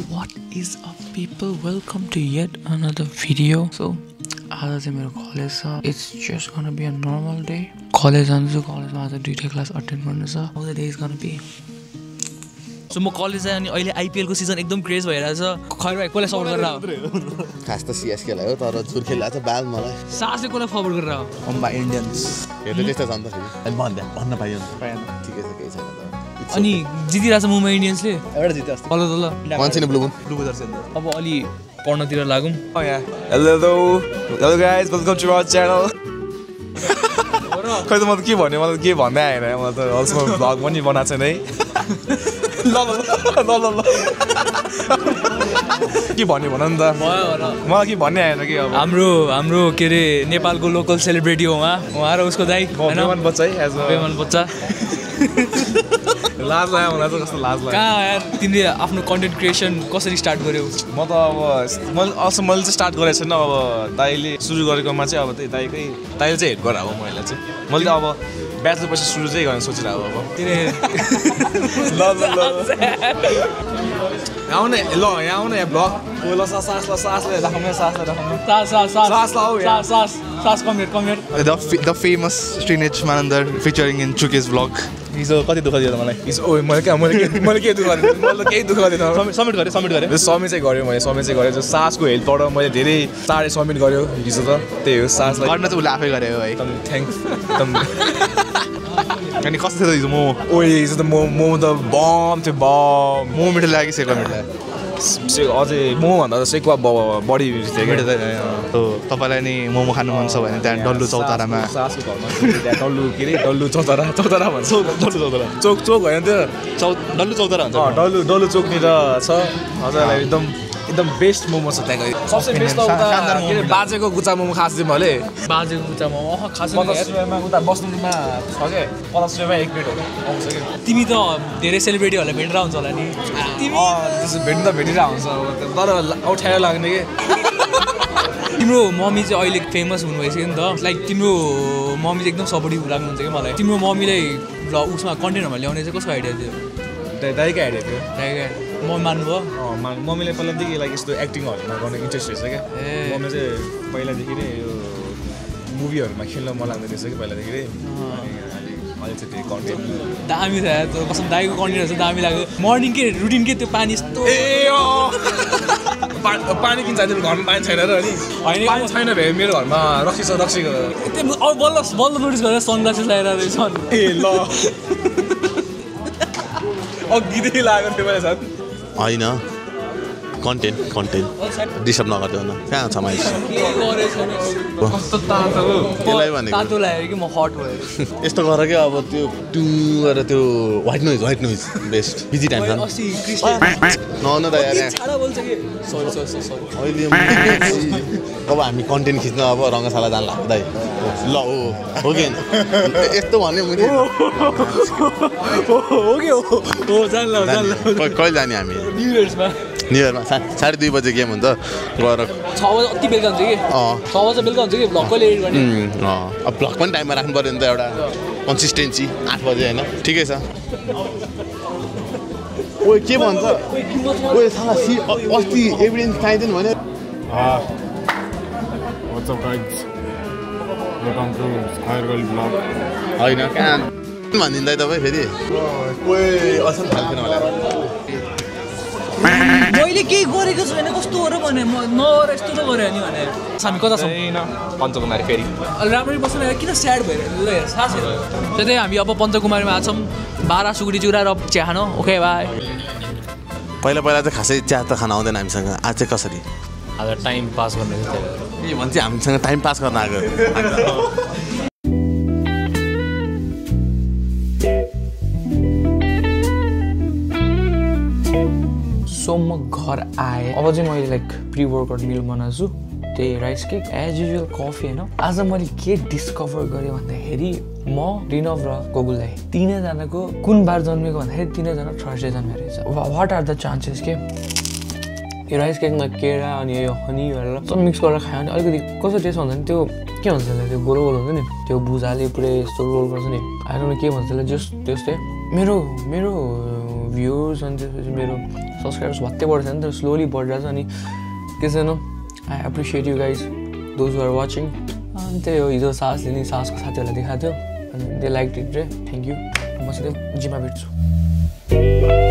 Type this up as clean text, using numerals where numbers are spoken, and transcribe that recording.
What is up people, welcome to yet another video. So आज चाहिँ मेरो college छ. It's just gonna be a normal day. College जान्छु, कलेजमा आज दुईटा क्लास अटेन्ड गर्नु छ. How the day is gonna be. So म कलेज जाएँ अनि अहिले आईपीएल को सिजन एकदम क्रेज भइरहेछ. खैर भाइ कोले सपोर्ट गरेर खास त सीएसके लाई हो तर जुर खेलिरहेछ बाल मलाई. सासले कोले सपोर्ट गरेर अम्बा इन्डियन्स. यो त त्यस्तो छ नि त फेरि. अनि भन्न पाइयो नि. ठिकै छ केही छैन त. अनि जितिरहेछ मुम्बई इन्डियन्सले. एउटा जिते अस्ति. पल्लो तल्लो. मान्छे नि ब्लू जर्सी नि. अब अलि पढ्नतिर लागौँ. Oh yeah. Hello guys, welcome to our channel. खै त म त के भन्ने मलाई के भन्दै आएन म त अल्सो भ्लग पनि बनाएको छैन है. ल के भन्ने भन नि त. मलाई के भन्ने आएन कि अब हाम्रो के रे नेपालको लोकल सेलिब्रिटी हो उहाँ र उसको दाइ बेमन बच्चा है एज बेमन बच्चा. लाज लाग्यो मलाई त कस्तो लाज लाग्यो. कहाँ यार तिमीले आफ्नो कन्टेन्ट क्रिएसन कसरी स्टार्ट गर्यौ? म त अब मैले चाहिँ स्टार्ट गरेको छैन. अब दाइले सुरु गरेकोमा चाहिँ अब त्यही दाइले चाहिँ हेड गराएको मैले चाहिँ. मैले त अब ब्याचलर पछि सुरु चाहिँ गर्न सोचिरहेको अब. आउन ल यहाँ आउन यहाँ ब्लग. ल सासले राखौँ सास come here. The famous Srinich Manandar featuring in Chuki's vlog. हिजो कति दुःख दियो त मलाई. हिजो मैले के दुःख दिएँ. मैले त केही दुःख दिएन. सब्मिट गरेँ. सब्मिट चाहिँ गरेँ मैले. जो सासको हेल्पबाट मैले धेरै चाँडै सब्मिट गर्यो हिजो त. त्यही हो सासलाई गर्न चाहिँ उसले आफै गरेको है. एकदम थ्याङ्क्स एकदम. अनि कस्तो थियो त हिजो मोमो? हिजो त मोमो त बम थियो बम. मोमो मिठो लाग्यो कि सेक्वा मिठो लाग्यो? अझै मोमोभन्दा त सेक्वा बढी थियो क्या. तपाईँलाई नि मोमो खानु मन छ भने त्यहाँ डल्लु चौतारामा सासको घरमा त्यहाँ डल्लु के अरे डल्लु चौतारा भन्छ. चोक होइन त्यो डल्लु चौतारा भन्छ. डल्लु चोकनिर छ. हजुरलाई एकदम बेस्ट मोमो छ त्यहाँको. सबसे बेस्ट त उता के अरे बाजेको गुच्चा मोमो खास दिउँ मैले. बाजेको गुच्चा मोमो खास 50 रुपियाँमा उता बस्नुमा छ के 50 रुपियाँमा एक प्लेट आउँछ कि. तिमी त धेरै सेलिब्रिटीहरूलाई भेटेर हुन्छ होला नि. भेट्नु त भेटिरहेको हुन्छ तर अप्ठ्यारो लाग्ने कि. तिम्रो मम्मी चाहिँ अहिले फेमस हुनु भइसक्यो नि त. लाइक तिम्रो मम्मी चाहिँ एकदम सपोर्टिभ लाग्नुहुन्छ कि मलाई. तिम्रो मम्मीलाई उसमा कन्टेन्टहरूमा ल्याउने चाहिँ कसको आइडिया थियो? दाइकै आइडिया थियो. मम्मी मान्नुभयो? मम्मीले पहिलादेखि लाइक यस्तो एक्टिङहरूमा गर्ने इन्ट्रेस्ट रहेछ क्या. मम्मी चाहिँ पहिलादेखि नै यो मुभीहरूमा खेल्न मन लाग्दो रहेछ कि पहिलादेखि नै. अहिले चाहिँ त्यो कन्टेन्ट दामी थियो कसम. दाइको कन्टेन्टहरू चाहिँ दामी लाग्यो. मर्निङ के रुटिन के त्यो पानी यस्तो पानी किन्छ घरमा पानी छैन र नि. होइन पानी छैन भए मेरो घरमा रक्सीको अब बल्ल नोटिस गरेर सनग्लासेस लगाएर रहेछ. ल अघिदेखि लागेको थियो मैले झन्. होइन कन्टेन्ट डिस्टर्ब नगर्दैन. कहाँ छ माइस कस्तो तातो हो. त्यसलाई भनेको तातो लाग्यो कि म हट भयो. यस्तो गर के अब त्यो टु गरेर त्यो white noise best. Busy time छ अस्ति न त यार छाडा बोल्छ कि सरी अहिले अब हामी कन्टेन्ट खिच्न अब रङ्गशाला जानु लाग्यो दाइ. ल हो कि यस्तो भन्यो मैले हो कि हो जान्ला कहिले जाने हामी? न्यु इयरमा 2:30 बजे गेम हुन्छ गएर 6 बजे अति बेलुका हुन्छ कि. 6 बजे बेलुका हुन्छ कि भ्लग कहिले एडिट गर्ने? अब भ्लग पनि टाइममा राख्नु पऱ्यो नि त. एउटा कन्सिस्टेन्सी 8 बजे होइन ठिकै छ. ओ के भन्छ अस्ति एभिडेन्स चाहिँदैन भने. होइन कहाँ भनिदिँदै तपाईँ फेरि असल खाल्थेन होला. मैले केही गरेको छैन कस्तो हो र भने नगर यस्तो त गऱ्यो नि भने. हामी कता छौँ? पञ्चकुमारी फेरि राम्ररी बस्नु किन स्याड भइरहेको सास हेर. त्यही हामी अब पञ्चकुमारीमा आएको छौँ. 12 सुकुटी चुरा र चिया खानु. Okay by. पहिला चाहिँ खासै चिया त खान आउँदैन हामीसँग. आज चाहिँ कसरी आज टाइम पास गर्ने ए भन्छ हामीसँग टाइम पास गर्न आएको. सो म घर आएँ. अब चाहिँ मैले लाइक प्री वर्कआउट मिल बनाएको छु. त्यही rice cake as usual coffee होइन. आज मैले के डिस्कभर गरेँ भन्दाखेरि म रिनभ र गोकुल दाइ तिनैजनाको कुन बार जन्मेको भन्दाखेरि तिनैजना थर्सडे जन्मेको रहेछ. वाट आर द चान्सेस के यो राइस केकमा केरा अनि यो हनी गरेर सब मिक्स गरेर खायो भने अलिकति कस्तो टेस्ट हुन्छ नि. त्यो के भन्छ त्यसलाई त्यो गोलो हुन्छ नि त्यो भुजाले पुरै यस्तो रोल गर्छ नि. आई डोन्ट नो के भन्छ त्यसलाई जस्ट त्यस्तै. मेरो भ्युर भ्युज अनि त्यसपछि मेरो सब्सक्राइबर्स भत्तै बढ्छ नि त स्लोली बढिरहेको छ अनि के छैन I appreciate you guys those are watching अनि त्यही हो हिजो साहसले नि साहसको साथीहरूलाई देखाएको थियो अनि दे लाइक इट रे थ्याङ्क यू म सिधै जिममा भेट्छु